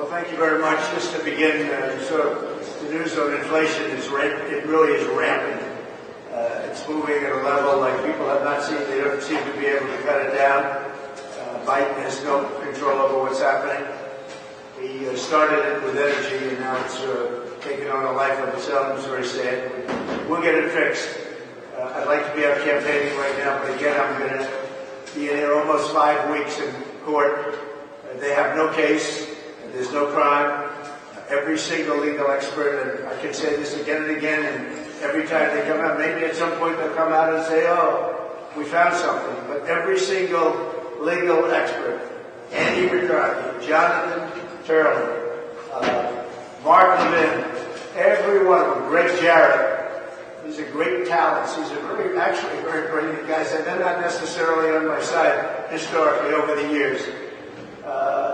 Well, thank you very much. Just to begin, the news on inflation it really is rampant. It's moving at a level like people have not seen. They don't seem to be able to cut it down. Biden has no control over what's happening. He started it with energy, and now it's taken on a life of its own. It's very sad. We'll get it fixed. I'd like to be out campaigning right now, but again, I'm going to be in here almost 5 weeks in court. They have no case. There's no crime. Every single legal expert, and I can say this again and again, and every time they come out, maybe at some point they'll come out and say, oh, we found something. But every single legal expert, Andy McCarthy, Jonathan Turley, Mark Levin, every one of them, Greg Jarrett, these are great talents. These are actually very brilliant guys, and they're not necessarily on my side historically over the years.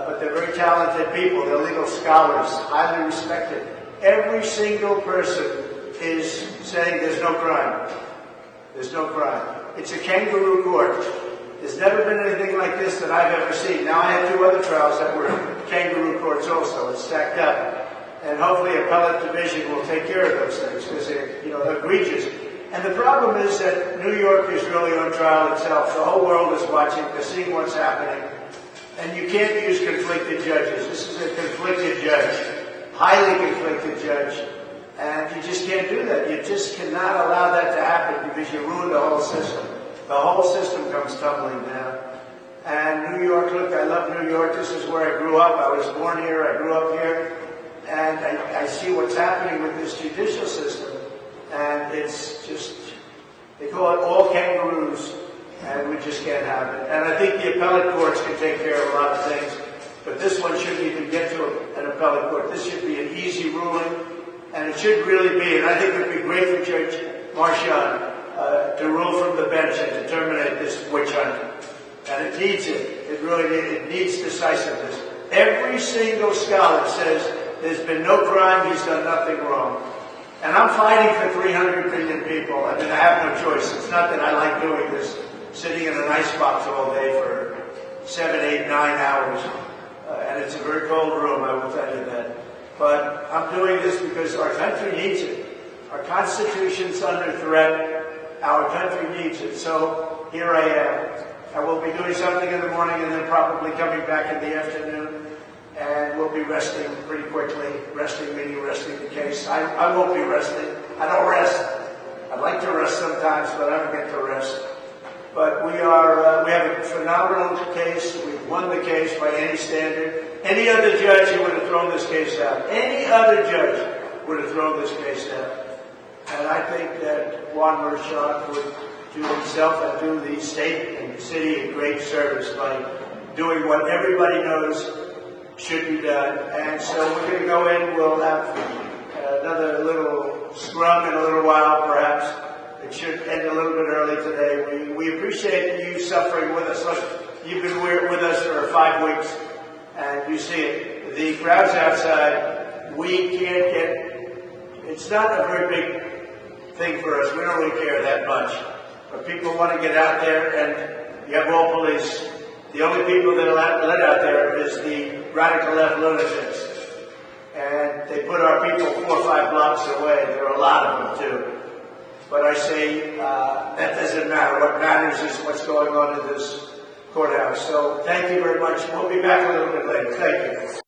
But they're very talented people. They're legal scholars, highly respected. Every single person is saying there's no crime. There's no crime. It's a kangaroo court. There's never been anything like this that I've ever seen. Now, I had 2 other trials that were kangaroo courts also. It's stacked up. And hopefully appellate division will take care of those things because they're egregious. And the problem is that New York is really on trial itself. The whole world is watching. They're seeing what's happening. And you can't use conflicted judges. This is a conflicted judge, highly conflicted judge. And you just can't do that. You just cannot allow that to happen because you ruin the whole system. The whole system comes tumbling down. And New York, look, I love New York. This is where I grew up. I was born here. I grew up here. And I see what's happening with this judicial system. And it's just, they call it all kangaroos. And we just can't have it. And I think the appellate courts can take care of a lot of things, but this one shouldn't even get to an appellate court. This should be an easy ruling, and it should really be, and I think it would be great for Judge Marchand to rule from the bench and to terminate this witch hunt. And it needs it. It needs decisiveness. Every single scholar says there's been no crime, he's done nothing wrong. And I'm fighting for 300 million people. I mean, I have no choice. It's not that I like doing this, sitting in an icebox all day for 7, 8, 9 hours. And it's a very cold room, I will tell you that. But I'm doing this because our country needs it. Our Constitution's under threat. Our country needs it. So here I am. I will be doing something in the morning and then probably coming back in the afternoon. And we'll be resting pretty quickly. Resting meaning resting the case. I won't be resting. I don't rest. I'd like to rest sometimes, but I don't get to rest. But we have a phenomenal case. We've won the case by any standard. Any other judge who would have thrown this case out. Any other judge would have thrown this case out. And I think that Juan Marchand would do himself and do the state and the city a great service by doing what everybody knows should be done. And so we're going to go in. We'll have another little scrum in a little while, perhaps. It should end a little bit early today. We appreciate you suffering with us. Look, you've been with us for 5 weeks, and you see it. The crowds outside, we can't get, it's not a very big thing for us. We don't really care that much. But people want to get out there, and you have all police. The only people that are let out there is the radical left lunatics. And they put our people 4 or 5 blocks away. There are a lot of them, too. But I say that doesn't matter. What matters is what's going on in this courthouse. So thank you very much. We'll be back a little bit later. Thank you.